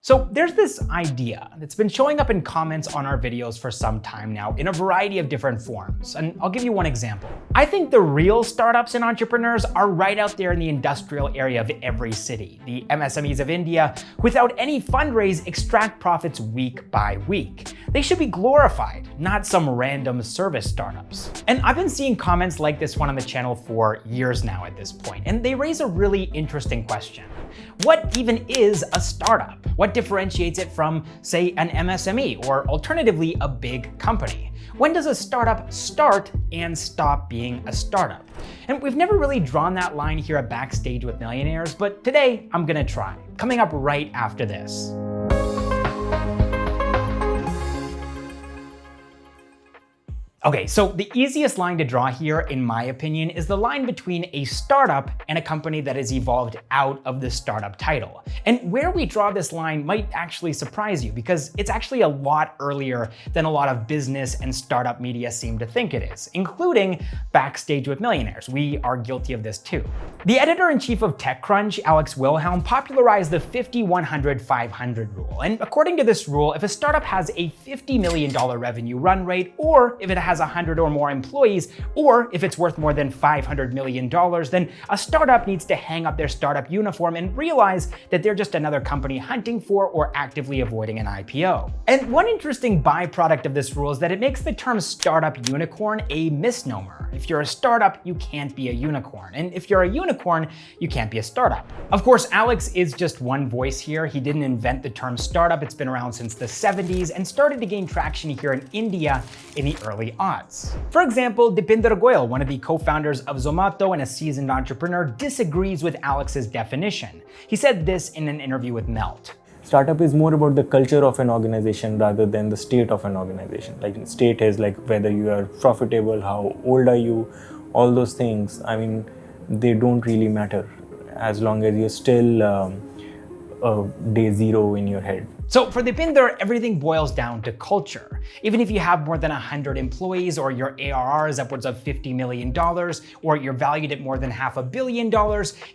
So there's this idea that's been showing up in comments on our videos for some time now in a variety of different forms, and I'll give you one example. I think the real startups and entrepreneurs are right out there in the industrial area of every city. The MSMEs of India, without any fundraise, extract profits week by week. They should be glorified, not some random service startups. And I've been seeing comments like this one on the channel for years now at this point, and they raise a really interesting question. What even is a startup? What differentiates it from, say, an MSME, or alternatively, a big company? When does a startup start and stop being a startup? And we've never really drawn that line here at Backstage with Millionaires, but today I'm gonna try, coming up right after this. Okay, so the easiest line to draw here, in my opinion, is the line between a startup and a company that has evolved out of the startup title. And where we draw this line might actually surprise you, because it's actually a lot earlier than a lot of business and startup media seem to think it is, including Backstage with Millionaires. We are guilty of this too. The editor-in-chief of TechCrunch, Alex Wilhelm, popularized the 50-100-500 rule. And according to this rule, if a startup has a $50 million revenue run rate, or if it has 100 or more employees, or if it's worth more than $500 million, then a startup needs to hang up their startup uniform and realize that they're just another company hunting for or actively avoiding an IPO. And one interesting byproduct of this rule is that it makes the term startup unicorn a misnomer. If you're a startup, you can't be a unicorn. And if you're a unicorn, you can't be a startup. Of course, Alex is just one voice here. He didn't invent the term startup. It's been around since the 70s and started to gain traction here in India in the early odds. For example, Deepinder Goyal, one of the co-founders of Zomato and a seasoned entrepreneur, disagrees with Alex's definition. He said this in an interview with Melt. Startup is more about the culture of an organization rather than the state of an organization. Like state is like whether you are profitable, how old are you, all those things. I mean, they don't really matter as long as you're still day zero in your head. So for Deepinder, everything boils down to culture. Even if you have more than 100 employees, or your ARR is upwards of $50 million, or you're valued at more than $500 million,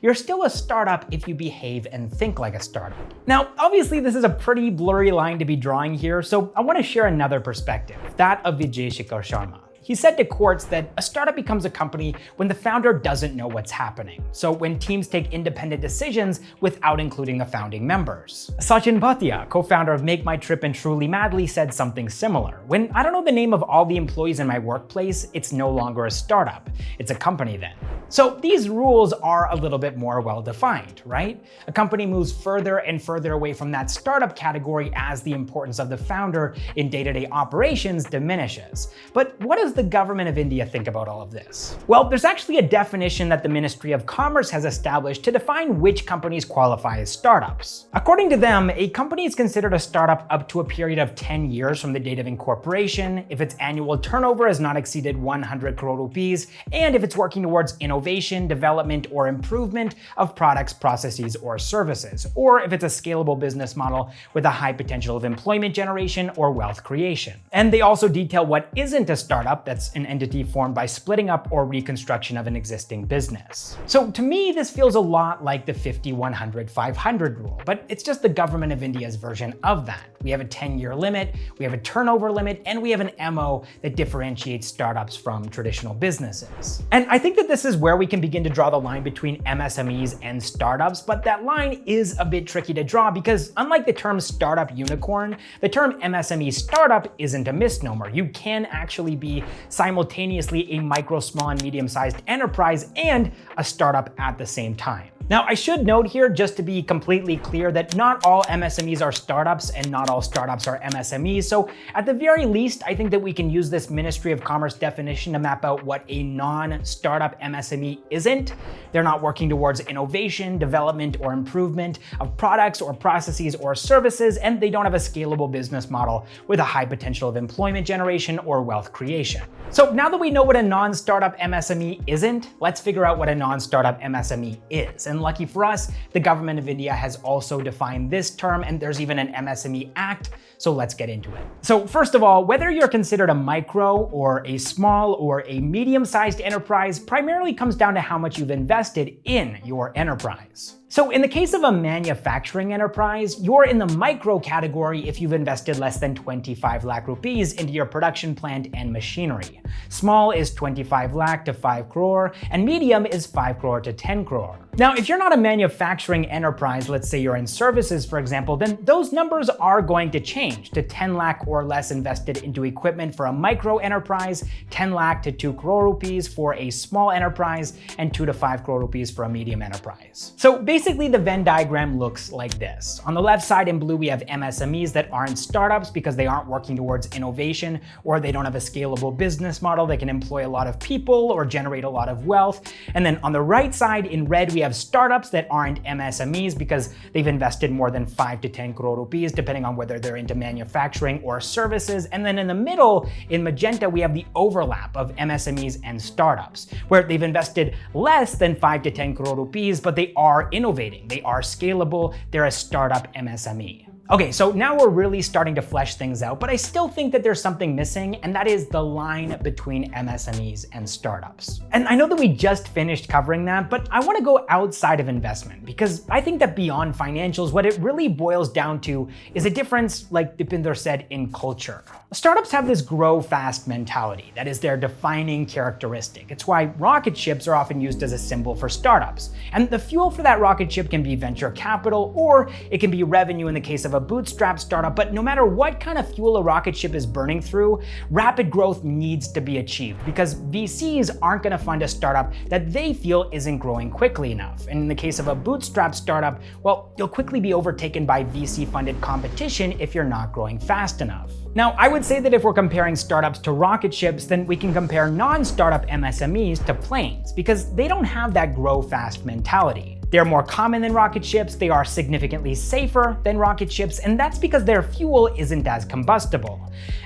you're still a startup if you behave and think like a startup. Now, obviously this is a pretty blurry line to be drawing here, so I want to share another perspective, that of Vijay, Shekhar, Sharma. He said to courts that a startup becomes a company when the founder doesn't know what's happening. So when teams take independent decisions without including the founding members. Sachin Bhatia, co-founder of Make My Trip and Truly Madly, said something similar. When I don't know the name of all the employees in my workplace, it's no longer a startup. It's a company then. So these rules are a little bit more well-defined, right? A company moves further and further away from that startup category as the importance of the founder in day-to-day operations diminishes. But what does the government of India think about all of this? Well, there's actually a definition that the Ministry of Commerce has established to define which companies qualify as startups. According to them, a company is considered a startup up to a period of 10 years from the date of incorporation, if its annual turnover has not exceeded 100 crore rupees, and if it's working towards innovation, development, or improvement of products, processes, or services, or if it's a scalable business model with a high potential of employment generation or wealth creation. And they also detail what isn't a startup. That's an entity formed by splitting up or reconstruction of an existing business. So to me, this feels a lot like the 50-100-500 rule, but it's just the government of India's version of that. We have a 10-year limit, we have a turnover limit, and we have an MO that differentiates startups from traditional businesses. And I think that this is where we can begin to draw the line between MSMEs and startups, but that line is a bit tricky to draw because unlike the term startup unicorn, the term MSME startup isn't a misnomer. You can actually be simultaneously a micro, small, and medium-sized enterprise and a startup at the same time. Now, I should note here, just to be completely clear, that not all MSMEs are startups and not all startups are MSMEs. So at the very least, I think that we can use this Ministry of Commerce definition to map out what a non-startup MSME isn't. They're not working towards innovation, development, or improvement of products or processes or services, and they don't have a scalable business model with a high potential of employment generation or wealth creation. So now that we know what a non-startup MSME isn't, let's figure out what a non-startup MSME is. And lucky for us, the government of India has also defined this term, and there's even an MSME Act, so let's get into it. So first of all, whether you're considered a micro or a small or a medium-sized enterprise primarily comes down to how much you've invested in your enterprise. So in the case of a manufacturing enterprise, you're in the micro category if you've invested less than 25 lakh rupees into your production plant and machinery. Small is 25 lakh to 5 crore, and medium is 5 crore to 10 crore. Now, if you're not a manufacturing enterprise, let's say you're in services, for example, then those numbers are going to change to 10 lakh or less invested into equipment for a micro enterprise, 10 lakh to 2 crore rupees for a small enterprise, and 2 to 5 crore rupees for a medium enterprise. So basically the Venn diagram looks like this. On the left side in blue, we have MSMEs that aren't startups because they aren't working towards innovation, or they don't have a scalable business model that can employ a lot of people or generate a lot of wealth. And then on the right side in red, we have startups that aren't MSMEs because they've invested more than 5 to 10 crore rupees, depending on whether they're into manufacturing or services. And then in the middle, in magenta, we have the overlap of MSMEs and startups, where they've invested less than 5 to 10 crore rupees, but they are innovating, they are scalable, they're a startup MSME. Okay, so now we're really starting to flesh things out, but I still think that there's something missing, and that is the line between MSMEs and startups. And I know that we just finished covering that, but I want to go outside of investment, because I think that beyond financials, what it really boils down to is a difference, like Deepinder said, in culture. Startups have this grow fast mentality that is their defining characteristic. It's why rocket ships are often used as a symbol for startups. And the fuel for that rocket ship can be venture capital, or it can be revenue in the case of a bootstrap startup. But no matter what kind of fuel a rocket ship is burning through, rapid growth needs to be achieved, because VCs aren't going to fund a startup that they feel isn't growing quickly enough. And in the case of a bootstrap startup, well, you'll quickly be overtaken by VC-funded competition if you're not growing fast enough. Now, I would say that if we're comparing startups to rocket ships, then we can compare non-startup MSMEs to planes, because they don't have that grow fast mentality. They're more common than rocket ships, they are significantly safer than rocket ships, and that's because their fuel isn't as combustible.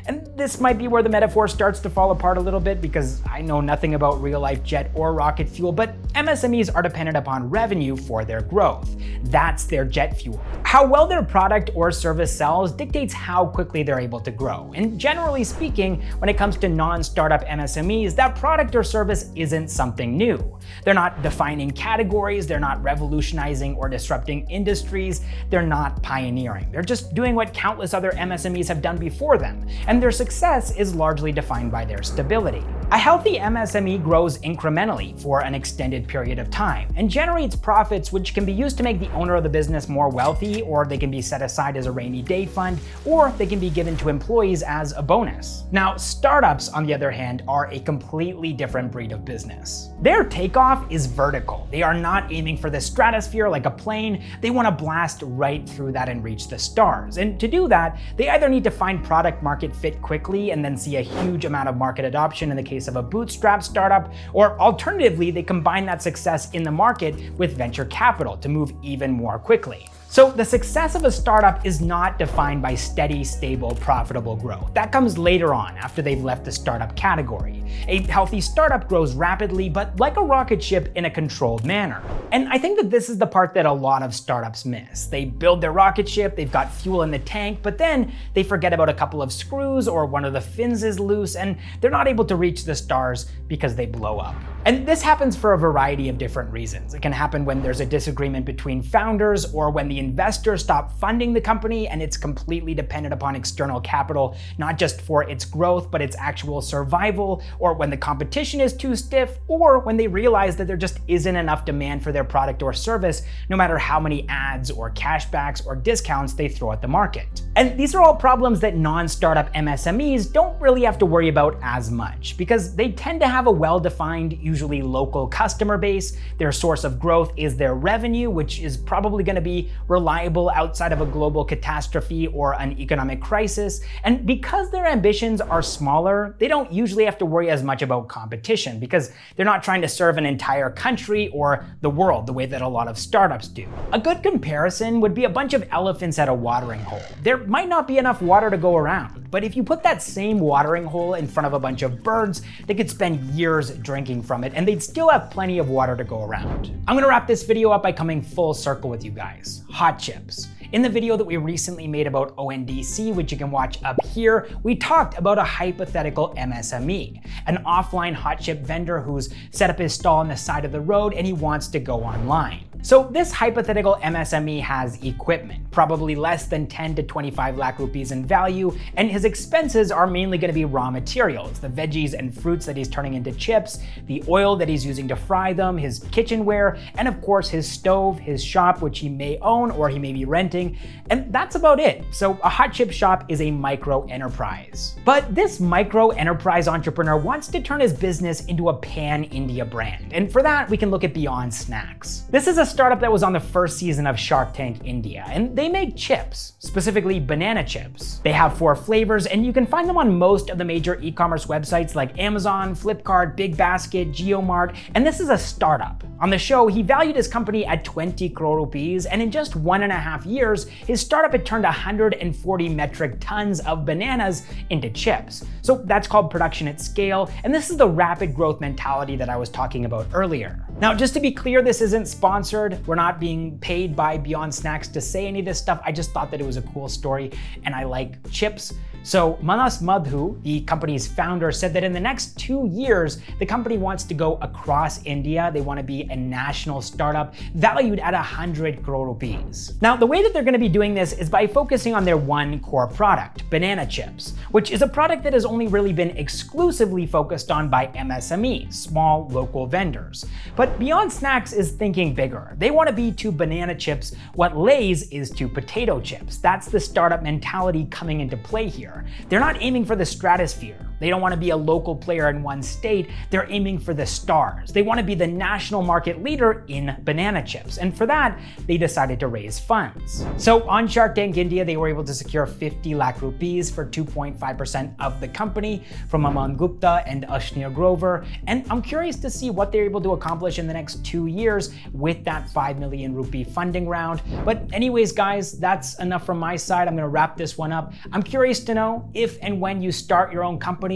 And this might be where the metaphor starts to fall apart a little bit, because I know nothing about real-life jet or rocket fuel, but MSMEs are dependent upon revenue for their growth. That's their jet fuel. How well their product or service sells dictates how quickly they're able to grow. And generally speaking, when it comes to non-startup MSMEs, that product or service isn't something new. They're not defining categories, they're not revolutionizing or disrupting industries, they're not pioneering. They're just doing what countless other MSMEs have done before them, and their success is largely defined by their stability. A healthy MSME grows incrementally for an extended period of time and generates profits which can be used to make the owner of the business more wealthy, or they can be set aside as a rainy day fund, or they can be given to employees as a bonus. Now, startups, on the other hand, are a completely different breed of business. Their takeoff is vertical. They are not aiming for the stratosphere like a plane. They want to blast right through that and reach the stars. And to do that, they either need to find product market fit quickly and then see a huge amount of market adoption in the case of a bootstrap startup, or alternatively, they combine that success in the market with venture capital to move even more quickly. So the success of a startup is not defined by steady, stable, profitable growth. That comes later on, after they've left the startup category. A healthy startup grows rapidly, but like a rocket ship, in a controlled manner. And I think that this is the part that a lot of startups miss. They build their rocket ship, they've got fuel in the tank, but then they forget about a couple of screws, or one of the fins is loose, and they're not able to reach the stars because they blow up. And this happens for a variety of different reasons. It can happen when there's a disagreement between founders, or when the investors stop funding the company and it's completely dependent upon external capital, not just for its growth, but its actual survival, or when the competition is too stiff, or when they realize that there just isn't enough demand for their product or service, no matter how many ads or cashbacks or discounts they throw at the market. And these are all problems that non-startup MSMEs don't really have to worry about as much, because they tend to have a well-defined, usually local customer base. Their source of growth is their revenue, which is probably going to be reliable outside of a global catastrophe or an economic crisis. And because their ambitions are smaller, they don't usually have to worry as much about competition, because they're not trying to serve an entire country or the world the way that a lot of startups do. A good comparison would be a bunch of elephants at a watering hole. There might not be enough water to go around, but if you put that same watering hole in front of a bunch of birds, they could spend years drinking from it and they'd still have plenty of water to go around. I'm gonna wrap this video up by coming full circle with you guys. Hot chips. In the video that we recently made about ONDC, which you can watch up here, we talked about a hypothetical MSME, an offline hot chip vendor who's set up his stall on the side of the road and he wants to go online. So this hypothetical MSME has equipment, probably less than 10 to 25 lakh rupees in value, and his expenses are mainly going to be raw materials, the veggies and fruits that he's turning into chips, the oil that he's using to fry them, his kitchenware, and of course his stove, his shop, which he may own or he may be renting, and that's about it. So a hot chip shop is a micro enterprise. But this micro enterprise entrepreneur wants to turn his business into a pan-India brand, and for that we can look at Beyond Snacks. This is a startup that was on the first season of Shark Tank India, and they make chips, specifically banana chips. They have 4 flavors, and you can find them on most of the major e-commerce websites like Amazon, Flipkart, Big Basket, JioMart, and this is a startup. On the show, he valued his company at 20 crore rupees, and in just 1.5 years, his startup had turned 140 metric tons of bananas into chips. So that's called production at scale, and this is the rapid growth mentality that I was talking about earlier. Now, just to be clear, this isn't sponsored. We're not being paid by Beyond Snacks to say any of this stuff. I just thought that it was a cool story, and I like chips. So Manas Madhu, the company's founder, said that in the next 2 years, the company wants to go across India. They want to be a national startup valued at 100 crore rupees. Now, the way that they're going to be doing this is by focusing on their one core product, banana chips, which is a product that has only really been exclusively focused on by MSMEs, small local vendors. But Beyond Snacks is thinking bigger. They want to be to banana chips what Lay's is to potato chips. That's the startup mentality coming into play here. They're not aiming for the stratosphere. They don't want to be a local player in one state. They're aiming for the stars. They want to be the national market leader in banana chips. And for that, they decided to raise funds. So on Shark Tank India, they were able to secure 50 lakh rupees for 2.5% of the company from Aman Gupta and Ashnia Grover. And I'm curious to see what they're able to accomplish in the next 2 years with that 5 million rupee funding round. But anyways, guys, that's enough from my side. I'm going to wrap this one up. I'm curious to know if and when you start your own company,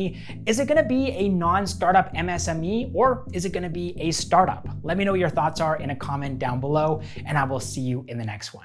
is it going to be a non-startup MSME or is it going to be a startup? Let me know what your thoughts are in a comment down below, and I will see you in the next one.